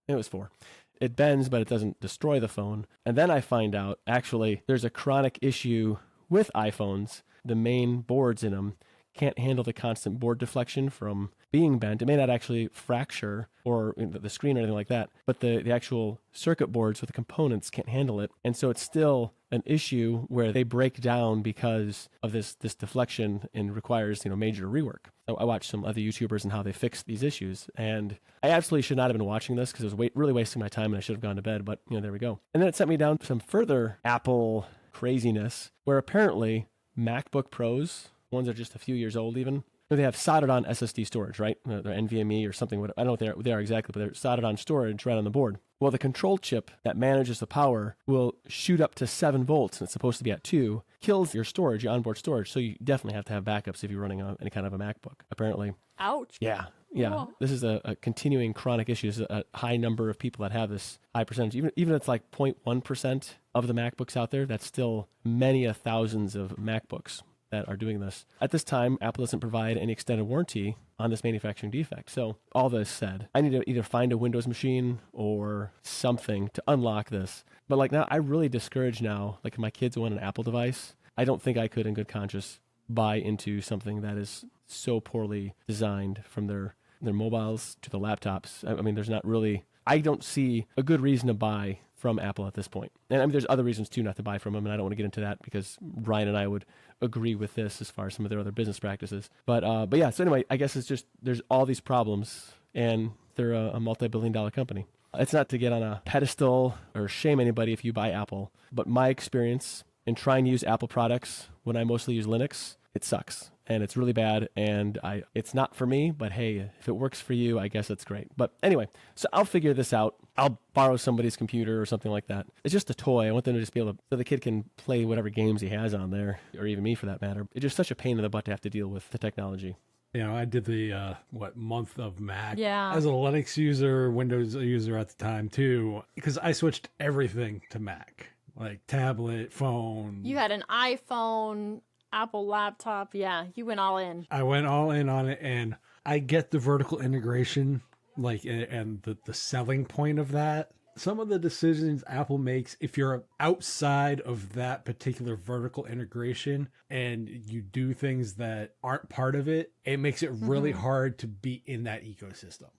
Speaker 2: It was 4. It bends, but it doesn't destroy the phone. And then I find out, actually, there's a chronic issue with iPhones. The main boards in them can't handle the constant board deflection from being bent. It may not actually fracture or the screen or anything like that, but the actual circuit boards with the components can't handle it. And so it's still an issue where they break down because of this deflection and requires major rework. So I watched some other YouTubers and how they fixed these issues, and I absolutely should not have been watching this because it was really wasting my time and I should have gone to bed, but there we go. And then it sent me down some further Apple craziness where apparently MacBook Pros, ones that are just a few years old even, they have soldered on SSD storage, right? They're NVMe or something. I don't know what they are exactly, but they're soldered on storage right on the board. Well, the control chip that manages the power will shoot up to 7 volts, and it's supposed to be at 2, kills your storage, your onboard storage. So you definitely have to have backups if you're running any kind of a MacBook, apparently.
Speaker 1: Ouch.
Speaker 2: Yeah.
Speaker 1: Whoa.
Speaker 2: This is a continuing chronic issue. There's a high number of people that have this high percentage. Even if it's like 0.1% of the MacBooks out there, that's still many thousands of MacBooks that are doing this. At this time, Apple doesn't provide any extended warranty on this manufacturing defect. So all this said, I need to either find a Windows machine or something to unlock this. But now, I'm really discouraged now. Like if my kids want an Apple device, I don't think I could in good conscience buy into something that is so poorly designed, from their mobiles to the laptops. I mean, there's not really, I don't see a good reason to buy from Apple at this point. And I mean, there's other reasons too not to buy from them, and I don't want to get into that because Ryan and I would agree with this as far as some of their other business practices. But yeah, so anyway, I guess it's just, there's all these problems, and they're a multi-billion-dollar company. It's not to get on a pedestal or shame anybody if you buy Apple, but my experience in trying to use Apple products when I mostly use Linux, it sucks. And it's really bad, and it's not for me, but hey, if it works for you, I guess that's great. But anyway, so I'll figure this out. I'll borrow somebody's computer or something like that. It's just a toy. I want them to just be able to, so the kid can play whatever games he has on there, or even me for that matter. It's just such a pain in the butt to have to deal with the technology.
Speaker 3: I did the, month of Mac.
Speaker 1: Yeah.
Speaker 3: As a Linux user, Windows user at the time too, because I switched everything to Mac, like tablet, phone.
Speaker 1: You had an iPhone, Apple laptop. Yeah, you went all in.
Speaker 3: I went all in on it, and I get the vertical integration, and the selling point of that. Some of the decisions Apple makes, if you're outside of that particular vertical integration and you do things that aren't part of it, it makes it really hard to be in that ecosystem.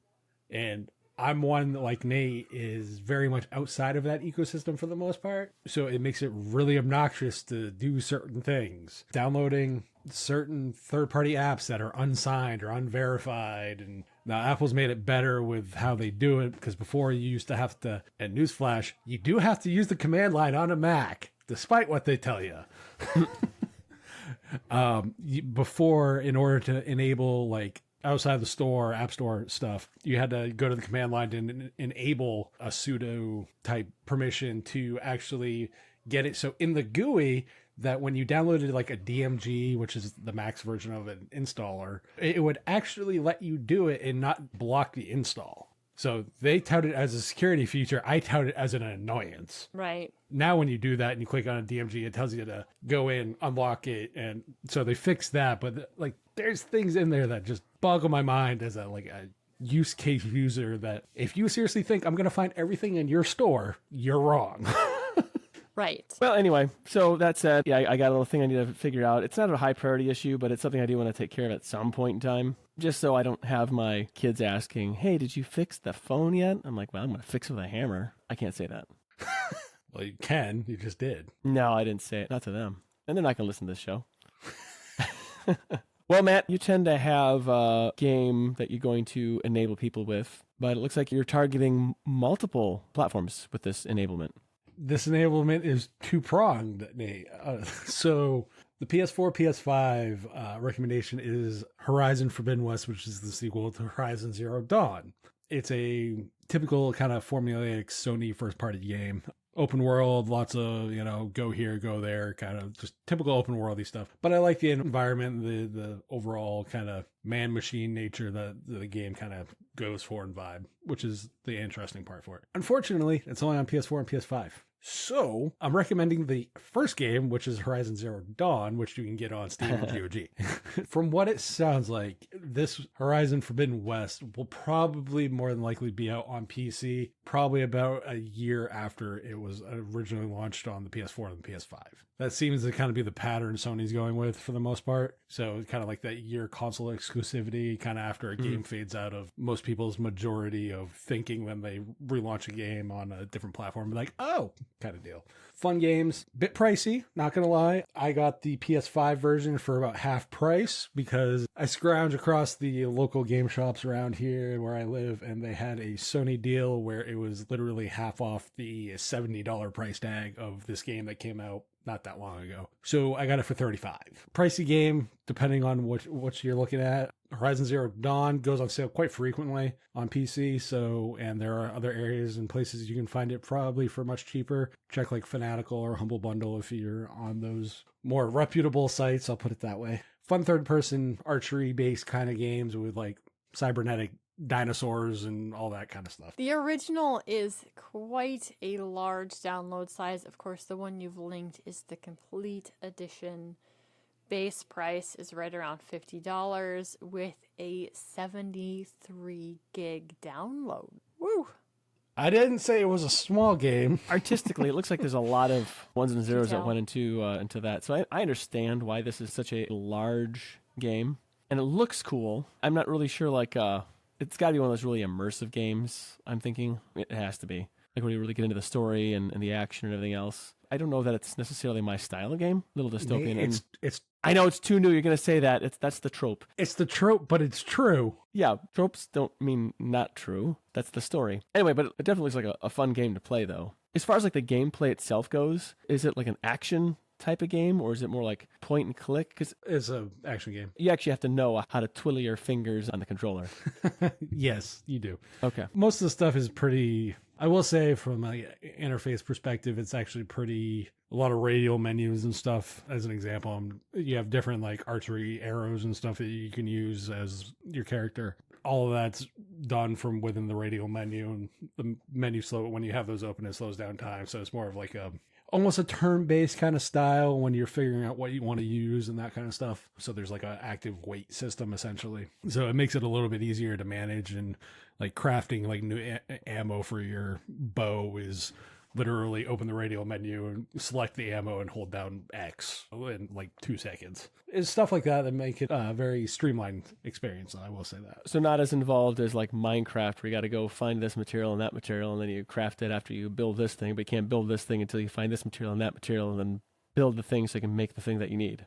Speaker 3: And I'm one that, like Nate, is very much outside of that ecosystem for the most part. So it makes it really obnoxious to do certain things. Downloading certain third-party apps that are unsigned or unverified. And now Apple's made it better with how they do it, because before you used to have to, and newsflash, you do have to use the command line on a Mac, despite what they tell you. Before, in order to enable outside the store, app store stuff, you had to go to the command line to enable a sudo type permission to actually get it. So in the GUI, that when you downloaded a DMG, which is the Mac's version of an installer, it would actually let you do it and not block the install. So they tout it as a security feature. I tout it as an annoyance.
Speaker 1: Right.
Speaker 3: Now, when you do that and you click on a DMG, it tells you to go in, unlock it. And so they fixed that. But like, there's things in there that just boggle my mind as a use case user that if you seriously think I'm going to find everything in your store, you're wrong.
Speaker 1: Right.
Speaker 2: Well, anyway, so that said, yeah, I got a little thing I need to figure out. It's not a high priority issue, but it's something I do want to take care of at some point in time, just so I don't have my kids asking, hey, did you fix the phone yet? I'm like, well, I'm going to fix it with a hammer. I can't say that.
Speaker 3: Well, you can. You just did.
Speaker 2: No, I didn't say it. Not to them. And they're not going to listen to this show. Well, Matt, you tend to have a game that you're going to enable people with, but it looks like you're targeting multiple platforms with this enablement.
Speaker 3: This enablement is two-pronged, Nate. So the PS4, PS5 recommendation is Horizon Forbidden West, which is the sequel to Horizon Zero Dawn. It's a typical kind of formulaic Sony first-party game. Open world, lots of, go here, go there, kind of just typical open worldy stuff. But I like the environment, the overall kind of man-machine nature that the game kind of goes for and vibe, which is the interesting part for it. Unfortunately, it's only on PS4 and PS5. So I'm recommending the first game, which is Horizon Zero Dawn, which you can get on Steam and GOG. From what it sounds like, this Horizon Forbidden West will probably more than likely be out on PC, probably about a year after it was originally launched on the PS4 and the PS5. That seems to kind of be the pattern Sony's going with for the most part. So kind of like that year console exclusivity, kind of after a game fades out of most people's majority of thinking when they relaunch a game on a different platform, like, oh, kind of deal. Fun games, bit pricey, not gonna lie. I got the PS5 version for about half price because I scrounge across the local game shops around here where I live, and they had a Sony deal where it was literally half off the $70 price tag of this game that came out not that long ago. So I got it for $35. Pricey game, depending on what you're looking at. Horizon Zero Dawn goes on sale quite frequently on PC, and there are other areas and places you can find it probably for much cheaper. Check like Fanatical or Humble Bundle if you're on those more reputable sites, I'll put it that way. Fun third-person archery-based kind of games with like cybernetic dinosaurs and all that kind of stuff.
Speaker 1: The original is quite a large download size. Of course, the one you've linked is the complete edition. Base price is right around $50 with a 73 gig download. Woo!
Speaker 3: I didn't say it was a small game.
Speaker 2: Artistically, it looks like there's a lot of ones and zeros that went into that. So I understand why this is such a large game. And it looks cool. I'm not really sure, it's got to be one of those really immersive games, I'm thinking. It has to be. Like where you really get into the story and the action and everything else. I don't know that it's necessarily my style of game. A little dystopian.
Speaker 3: It's
Speaker 2: I know it's too new. You're going to say that. That's the trope.
Speaker 3: It's the trope, but it's true.
Speaker 2: Yeah, tropes don't mean not true. That's the story. Anyway, but it definitely looks like a fun game to play, though. As far as like the gameplay itself goes, is it like an action type of game, or is it more like point and click? Because
Speaker 3: it's an action game.
Speaker 2: You actually have to know how to twiddle your fingers on the controller.
Speaker 3: Yes, you do.
Speaker 2: Okay.
Speaker 3: Most of the stuff is pretty, I will say from an interface perspective, it's actually a lot of radial menus and stuff. As an example, you have different like archery arrows and stuff that you can use as your character. All of that's done from within the radial menu, and the menu when you have those open, it slows down time. So it's more of like almost a turn-based kind of style when you're figuring out what you want to use and that kind of stuff. So there's like an active wait system essentially. So it makes it a little bit easier to manage, and like crafting like new ammo for your bow is literally open the radial menu and select the ammo and hold down X in like 2 seconds. It's stuff like that make it a very streamlined experience, I will say that.
Speaker 2: So not as involved as like Minecraft, where you got to go find this material and that material, and then you craft it after you build this thing, but you can't build this thing until you find this material and that material, and then build the thing so you can make the thing that you need.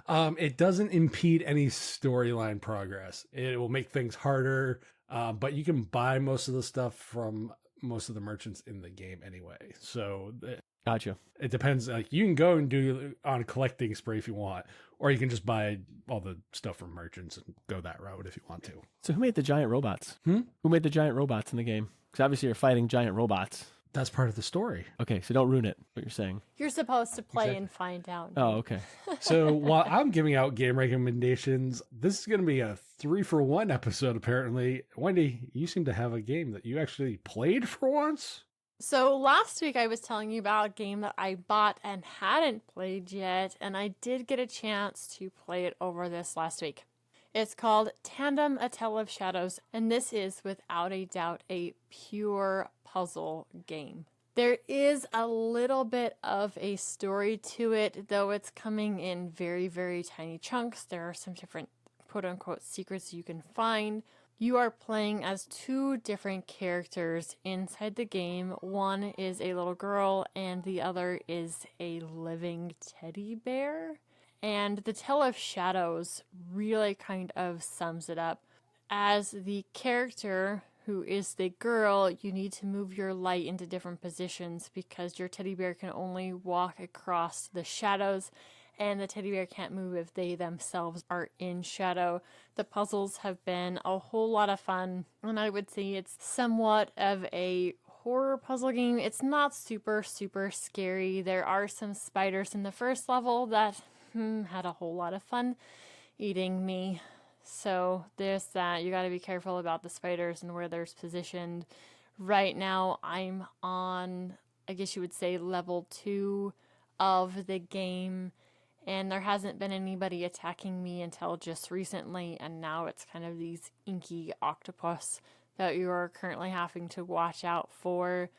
Speaker 3: It doesn't impede any storyline progress. It will make things harder, but you can buy most of the stuff from most of the merchants in the game anyway. So
Speaker 2: Gotcha.
Speaker 3: It depends. Like you can go and do on a collecting spree if you want, or you can just buy all the stuff from merchants and go that route if you want to.
Speaker 2: So who made the giant robots? Who made the giant robots in the game? Because obviously you're fighting giant robots.
Speaker 3: That's part of the story.
Speaker 2: Okay, so don't ruin it, what you're saying.
Speaker 1: You're supposed to play
Speaker 3: Exactly.
Speaker 1: and find out.
Speaker 2: Oh, okay.
Speaker 3: So while I'm giving out game recommendations, this is going to be a 3-for-1 episode, apparently. Wendy, you seem to have a game that you actually played for once?
Speaker 1: So last week I was telling you about a game that I bought and hadn't played yet, and I did get a chance to play it over this last week. It's called Tandem: A Tale of Shadows, and this is without a doubt a pure puzzle game. There is a little bit of a story to it, though it's coming in very, very tiny chunks. There are some different quote-unquote secrets you can find. You are playing as two different characters inside the game. One is a little girl and the other is a living teddy bear. And the Tale of Shadows really kind of sums it up. As the character who is the girl, you need to move your light into different positions because your teddy bear can only walk across the shadows, and the teddy bear can't move if they themselves are in shadow. The puzzles have been a whole lot of fun, and I would say it's somewhat of a horror puzzle game. It's not super, super scary. There are some spiders in the first level that had a whole lot of fun eating me. So there's that. You got to be careful about the spiders and where they're positioned. Right now I'm on, I guess you would say, level 2 of the game, and there hasn't been anybody attacking me until just recently, and now it's kind of these inky octopus that you are currently having to watch out for.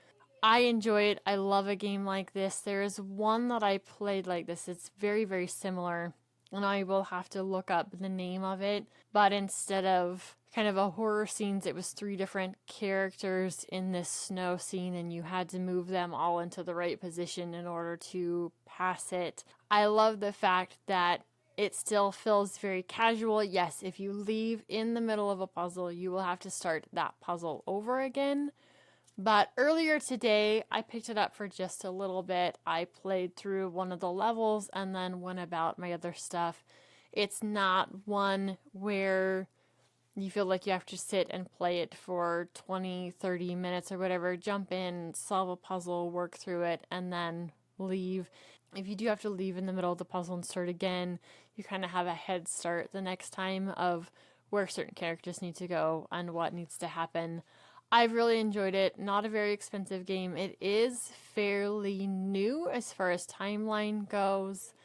Speaker 1: I enjoy it. I love a game like this. There is one that I played like this. It's very, very similar, and I will have to look up the name of it. But instead of kind of a horror scenes, it was 3 different characters in this snow scene, and you had to move them all into the right position in order to pass it. I love the fact that it still feels very casual. Yes, if you leave in the middle of a puzzle, you will have to start that puzzle over again. But earlier today, I picked it up for just a little bit. I played through one of the levels and then went about my other stuff. It's not one where you feel like you have to sit and play it for 20, 30 minutes or whatever. Jump in, solve a puzzle, work through it, and then leave. If you do have to leave in the middle of the puzzle and start again, you kind of have a head start the next time of where certain characters need to go and what needs to happen. I've really enjoyed it. Not a very expensive game. It is fairly new as far as timeline goes.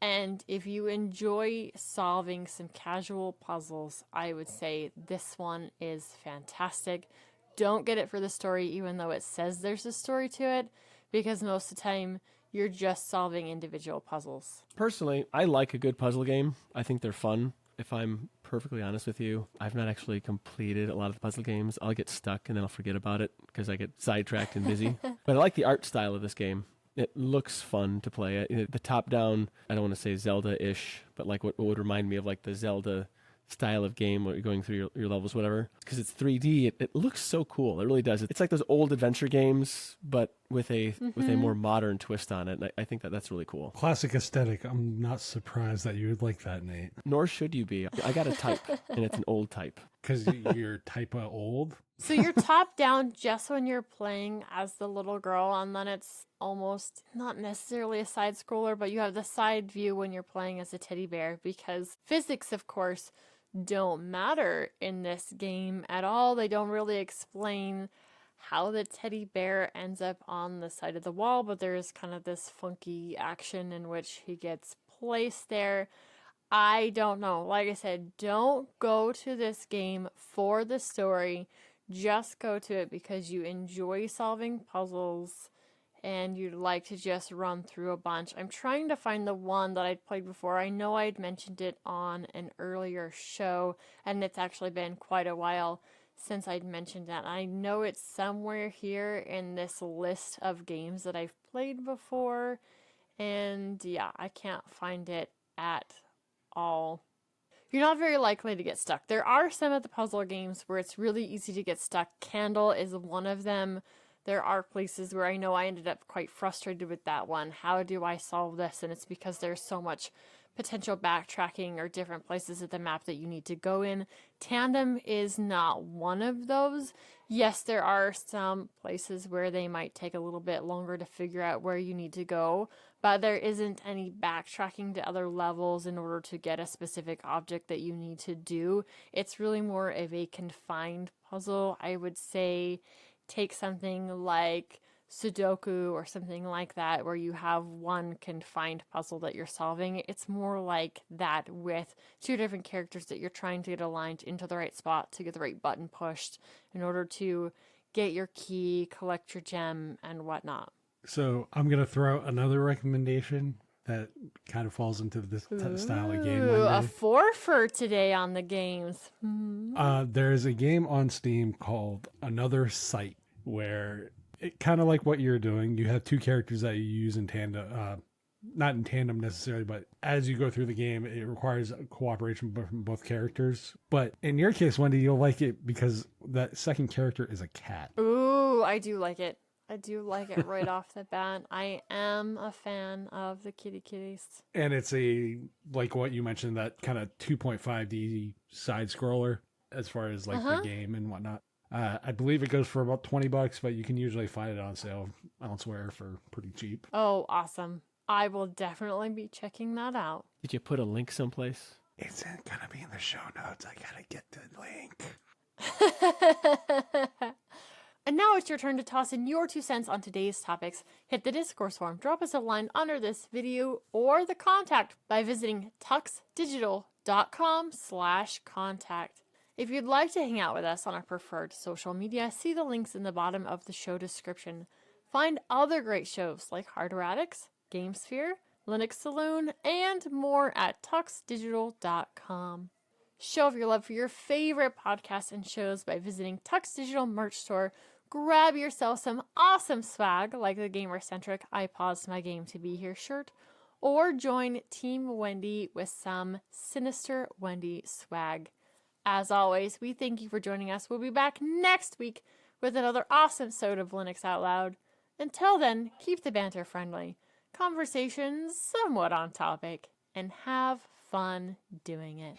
Speaker 1: And if you enjoy solving some casual puzzles, I would say this one is fantastic. Don't get it for the story, even though it says there's a story to it, because most of the time you're just solving individual puzzles.
Speaker 2: Personally, I like a good puzzle game. I think they're fun. If I'm perfectly honest with you, I've not actually completed a lot of the puzzle games. I'll get stuck and then I'll forget about it because I get sidetracked and busy. But I like the art style of this game. It looks fun to play. The top-down, I don't want to say Zelda-ish, but like what would remind me of like the Zelda style of game where you're going through your levels, whatever. Because it's 3D, it looks so cool. It really does. It's like those old adventure games, but with a more modern twist on it. And I think that's really cool.
Speaker 3: Classic aesthetic. I'm not surprised that you would like that, Nate.
Speaker 2: Nor should you be. I got a type, and it's an old type.
Speaker 3: Because you're type of old?
Speaker 1: So you're top down just when you're playing as the little girl, and then it's almost not necessarily a side scroller, but you have the side view when you're playing as a teddy bear, because physics, of course, don't matter in this game at all. They don't really explain how the teddy bear ends up on the side of the wall, but there's kind of this funky action in which he gets placed there. I don't know. Like I said, don't go to this game for the story. Just go to it because you enjoy solving puzzles and you'd like to just run through a bunch. I'm trying to find the one that I'd played before. I know I'd mentioned it on an earlier show, and it's actually been quite a while since I'd mentioned that. I know it's somewhere here in this list of games that I've played before, and yeah, I can't find it at all. You're not very likely to get stuck. There are some of the puzzle games where it's really easy to get stuck. Candle is one of them. There are places where I know I ended up quite frustrated with that one. How do I solve this? And it's because there's so much potential backtracking or different places of the map that you need to go in. Tandem is not one of those. Yes, there are some places where they might take a little bit longer to figure out where you need to go, but there isn't any backtracking to other levels in order to get a specific object that you need to do. It's really more of a confined puzzle. I would say take something like Sudoku or something like that, where you have one confined puzzle that you're solving. It's more like that with two different characters that you're trying to get aligned into the right spot to get the right button pushed in order to get your key, collect your gem, and whatnot.
Speaker 3: So I'm going to throw another recommendation that kind of falls into this style of game.
Speaker 1: Ooh, a 4 for today on the games.
Speaker 3: There's a game on Steam called Another Sight, where it kind of like what you're doing. You have two characters that you use in tandem, not in tandem necessarily, but as you go through the game, it requires cooperation from both characters. But in your case, Wendy, you'll like it because that second character is a cat.
Speaker 1: Ooh, I do like it. I do like it right off the bat. I am a fan of the kitties.
Speaker 3: And it's like what you mentioned, that kind of 2.5D side scroller as far as like the game and whatnot. I believe it goes for about $20, but you can usually find it on sale elsewhere for pretty cheap.
Speaker 1: Oh, awesome. I will definitely be checking that out.
Speaker 2: Did you put a link someplace?
Speaker 3: It's gonna be in the show notes. I gotta get the link.
Speaker 1: And now it's your turn to toss in your 2 cents on today's topics. Hit the discourse form, drop us a line under this video, or the contact by visiting tuxdigital.com/contact. If you'd like to hang out with us on our preferred social media, see the links in the bottom of the show description. Find other great shows like Hardware Addicts, GameSphere, Linux Saloon, and more at tuxdigital.com. Show off your love for your favorite podcasts and shows by visiting Tux Digital merch store. Grab yourself some awesome swag like the gamer-centric I paused my game to be here shirt, or join Team Wendy with some sinister Wendy swag. As always, we thank you for joining us. We'll be back next week with another awesome episode of Linux Out Loud. Until then, keep the banter friendly, conversations somewhat on topic, and have fun doing it.